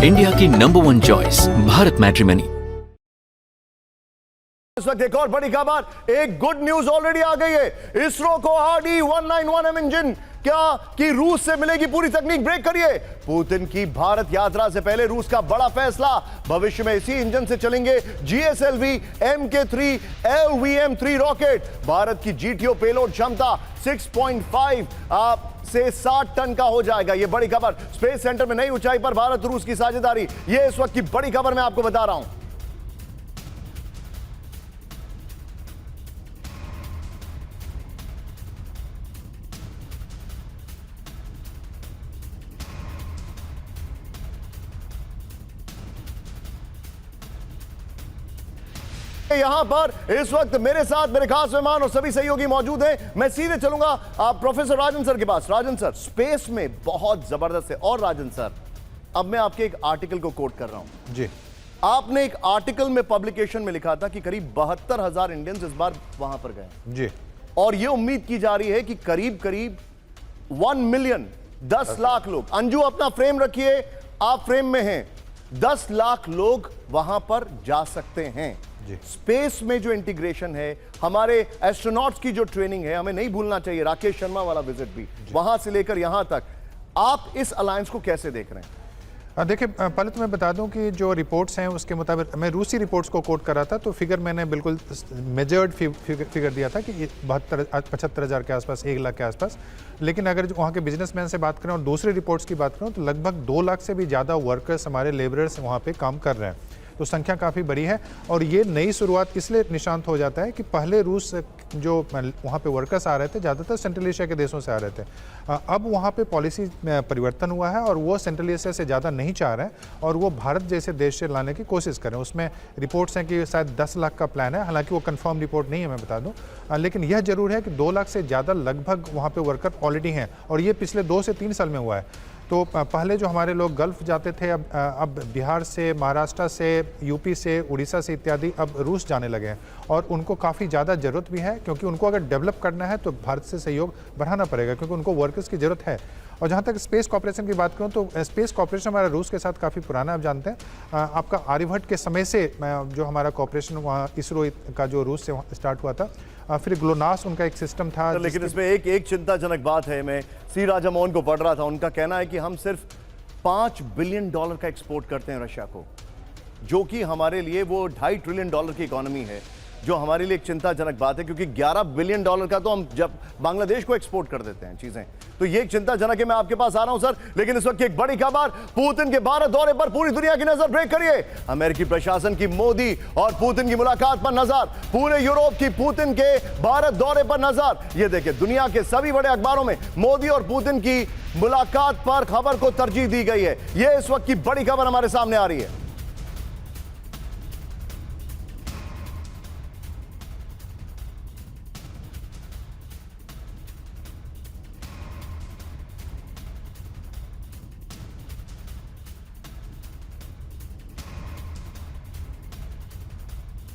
India की number 1 choice Bharat matrimony. इस वक्त एक और बड़ी खबर, एक गुड न्यूज ऑलरेडी आ गई है। इसरो को RD-191M इंजन क्या कि रूस से मिलेगी पूरी तकनीक। ब्रेक करिए। पुतिन की भारत यात्रा से पहले रूस का बड़ा फैसला, भविष्य में इसी इंजन से चलेंगे GSLV Mk3 LVM-3 rocket. Bharat की GTO पेलोड क्षमता 6.5 से 60 टन का हो जाएगा। यह बड़ी खबर। स्पेस सेंटर में नई ऊंचाई पर भारत रूस की साझेदारी, यह इस वक्त की बड़ी खबर मैं आपको बता रहा हूं। यहां पर इस वक्त मेरे साथ मेरे खास मेहमान और सभी सहयोगी मौजूद हैं। मैं सीधे चलूंगा प्रोफेसर राजन सर के पास। राजन सर, स्पेस में बहुत जबरदस्त है। और राजन सर, अब मैं आपके एक आर्टिकल को कोट कर रहा हूं जी। आपने एक आर्टिकल में पब्लिकेशन में लिखा था कि करीब 72,000 इंडियंस इस बार वहां पर गए जी, और यह उम्मीद की जा रही है कि करीब करीब 1 मिलियन 10 लाख लोग। अंजू अपना फ्रेम रखिए, आप फ्रेम में हैं। 10 लाख लोग वहां पर जा सकते हैं। स्पेस में जो इंटीग्रेशन है, हमारे एस्ट्रोनॉट्स की जो ट्रेनिंग है, हमें नहीं भूलना चाहिए। राकेश शर्मा वाला विजिट भी, वहां से लेकर यहां तक, आप इस अलायंस को कैसे देख रहे हैं? देखिए, पहले तो मैं बता दूं कि जो रिपोर्ट्स हैं उसके मुताबिक, मैं रूसी रिपोर्ट्स को कोट कर रहा था, तो फिगर मैंने बिल्कुल मेजर्ड फिगर दिया था कि 75,000 के आसपास, 1 लाख के आसपास। लेकिन अगर वहाँ के बिजनेसमैन से बात करें और दूसरे रिपोर्ट्स की बात करूँ तो लगभग 2 लाख से भी ज़्यादा वर्कर्स, हमारे लेबरर्स वहाँ पे काम कर रहे हैं। तो संख्या काफ़ी बड़ी है, और ये नई शुरुआत इसलिए निशांत हो जाता है कि पहले रूस जो वहाँ पे वर्कर्स आ रहे थे ज़्यादातर सेंट्रल एशिया के देशों से आ रहे थे। अब वहाँ पे पॉलिसी में परिवर्तन हुआ है और वो सेंट्रल एशिया से ज़्यादा नहीं चाह रहे हैं और वो भारत जैसे देश से लाने की कोशिश करें। उसमें रिपोर्ट्स हैं कि शायद 10 लाख का प्लान है, हालांकि वो कंफर्म रिपोर्ट नहीं है, मैं बता दूं। लेकिन यह जरूर है कि 2 लाख से ज़्यादा लगभग वहाँ पे वर्कर ऑलरेडी हैं, और ये पिछले 2 से 3 साल में हुआ है। तो पहले जो हमारे लोग गल्फ जाते थे, अब बिहार से, महाराष्ट्र से, यूपी से, उड़ीसा से इत्यादि अब रूस जाने लगे हैं, और उनको काफ़ी ज़्यादा ज़रूरत भी है, क्योंकि उनको अगर डेवलप करना है तो भारत से सहयोग बढ़ाना पड़ेगा, क्योंकि उनको वर्कर्स की ज़रूरत है। और जहाँ तक स्पेस कॉर्पोरेशन की बात करूँ तो स्पेस कॉर्पोरेशन हमारा रूस के साथ काफ़ी पुराना, आप जानते हैं। आपका आर्यभट्ट के समय से जो हमारा कॉर्पोरेशन वहाँ इसरो का जो रूस से स्टार्ट हुआ था, फिर ग्लोनास उनका एक सिस्टम था। लेकिन इसमें एक चिंताजनक बात है, मैं सी राजा मोहन को पढ़ रहा था, उनका कहना है कि हम सिर्फ $5 बिलियन का एक्सपोर्ट करते हैं रशिया को, जो कि हमारे लिए वो $2.5 ट्रिलियन की इकोनॉमी है, जो हमारे लिए एक चिंताजनक बात है, क्योंकि $11 बिलियन का तो हम जब बांग्लादेश को एक्सपोर्ट कर देते हैं चीजें, तो ये एक चिंताजनक है। मैं आपके पास आ रहा हूं सर, लेकिन इस वक्त एक बड़ी खबर, पुतिन के भारत दौरे पर पूरी दुनिया की नजर। ब्रेक करिए। अमेरिकी प्रशासन की मोदी और पुतिन की मुलाकात पर नजर, पूरे यूरोप की पुतिन के भारत दौरे पर नजर। ये देखिए, दुनिया के सभी बड़े अखबारों में मोदी और पुतिन की मुलाकात पर खबर को तरजीह दी गई है। यह इस वक्त की बड़ी खबर हमारे सामने आ रही है।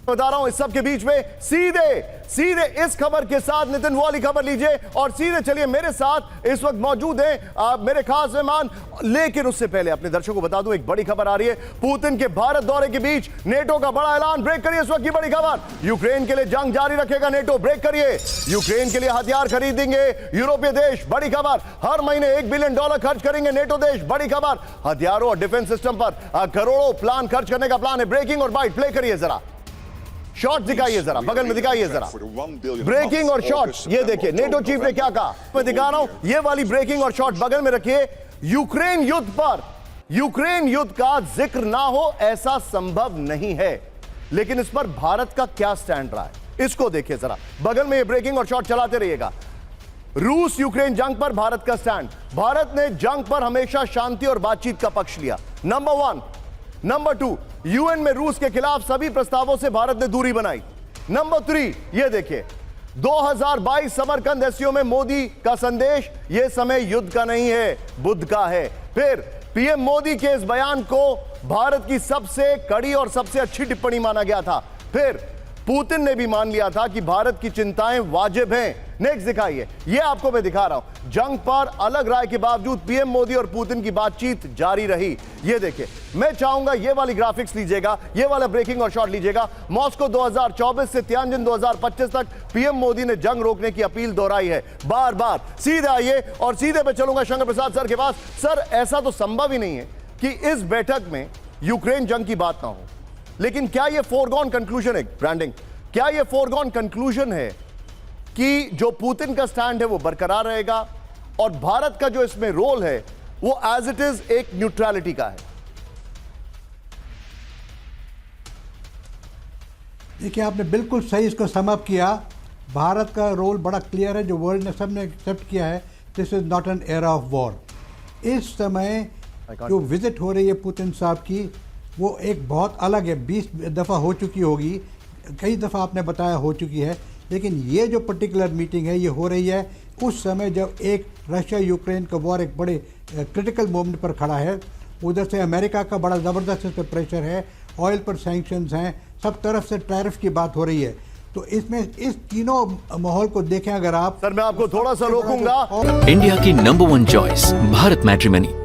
बता रहा हूं, इस सब के बीच में सीधे इस खबर के साथ नितिन, वो वाली खबर लीजिए, और सीधे चलिए। मेरे साथ इस वक्त मौजूद हैं मेरे खास मेहमान। लेकिन उससे पहले अपने दर्शकों को बता दूं, एक बड़ी खबर आ रही है पुतिन के भारत दौरे के बीच, नेटो का बड़ा ऐलान। ब्रेक करिए। इस वक्त की बड़ी खबर, यूक्रेन के लिए जंग जारी रखेगा नेटो। ब्रेक करिए। यूक्रेन के लिए हथियार खरीदेंगे यूरोपीय देश। बड़ी खबर, हर महीने $1 बिलियन खर्च करेंगे नेटो देश। बड़ी खबर, हथियारों और डिफेंस सिस्टम पर करोड़ों प्लान खर्च करने का प्लान है। ब्रेकिंग और बाइट प्ले करिए, जरा शॉट दिखाइए, जरा बगल में दिखाइए जरा, ब्रेकिंग और शॉट। ये देखिए नेटो चीफ ने क्या कहा, मैं दिखा रहा हूं, ये वाली ब्रेकिंग और शॉट बगल में रखिए। यूक्रेन युद्ध पर, यूक्रेन युद्ध का जिक्र ना हो ऐसा संभव नहीं है, लेकिन इस पर भारत का क्या स्टैंड रहा है, इसको देखिए जरा। बगल में ये ब्रेकिंग और शॉट चलाते रहिएगा। रूस यूक्रेन जंग पर भारत का स्टैंड। भारत ने जंग पर हमेशा शांति और बातचीत का पक्ष लिया, नंबर 1। नंबर 2, यूएन में रूस के खिलाफ सभी प्रस्तावों से भारत ने दूरी बनाई। नंबर 3, यह देखिए 2022 समरकंद एससीओ में मोदी का संदेश, यह समय युद्ध का नहीं है, बुद्ध का है। फिर पीएम मोदी के इस बयान को भारत की सबसे कड़ी और सबसे अच्छी टिप्पणी माना गया था। फिर पुतिन ने भी मान लिया था कि भारत की चिंताएं वाजिब हैं। नेक्स्ट दिखाइए, ये आपको मैं दिखा रहा हूं। जंग पर अलग राय के बावजूद पीएम मोदी और पुतिन की बातचीत जारी रही। ये देखिए, मैं चाहूंगा ये वाली ग्राफिक्स लीजिएगा, ये वाला ब्रेकिंग और शॉट लीजिएगा। मॉस्को 2024 से तियानजिन 2025 तक पीएम मोदी ने जंग रोकने की अपील दोहराई है बार बार। सीधे आइए और सीधे पे चलूंगा शंकर प्रसाद सर के पास। सर, ऐसा तो संभव ही नहीं है कि इस बैठक में यूक्रेन जंग की बात ना हो, लेकिन क्या यह फोरगॉन कंक्लूजन है ब्रांडिंग, क्या यह फोरगॉन कंक्लूजन है कि जो पुतिन का स्टैंड है वो बरकरार रहेगा और भारत का जो इसमें रोल है वो एज इट इज एक न्यूट्रलिटी का है? देखिए, आपने बिल्कुल सही इसको सम अप किया। भारत का रोल बड़ा क्लियर है, जो वर्ल्ड ने सबने एक्सेप्ट किया है। This is not an era of war. इस समय जो विजिट हो रही है पुतिन साहब की, वो एक बहुत अलग है। 20 दफ़ा हो चुकी होगी, कई दफ़ा आपने बताया हो चुकी है, लेकिन ये जो पर्टिकुलर मीटिंग है ये हो रही है उस समय जब एक रशिया यूक्रेन का वॉर एक बड़े क्रिटिकल मोमेंट पर खड़ा है। उधर से अमेरिका का बड़ा ज़बरदस्त इस पर प्रेशर है, ऑयल पर सैंक्शंस हैं, सब तरफ से टैरिफ की बात हो रही है। तो इसमें इस तीनों माहौल को देखें अगर आप। सर, मैं आपको थोड़ा सा रोकूंगा। इंडिया की नंबर 1 चॉइस भारत मैट्रिमनी।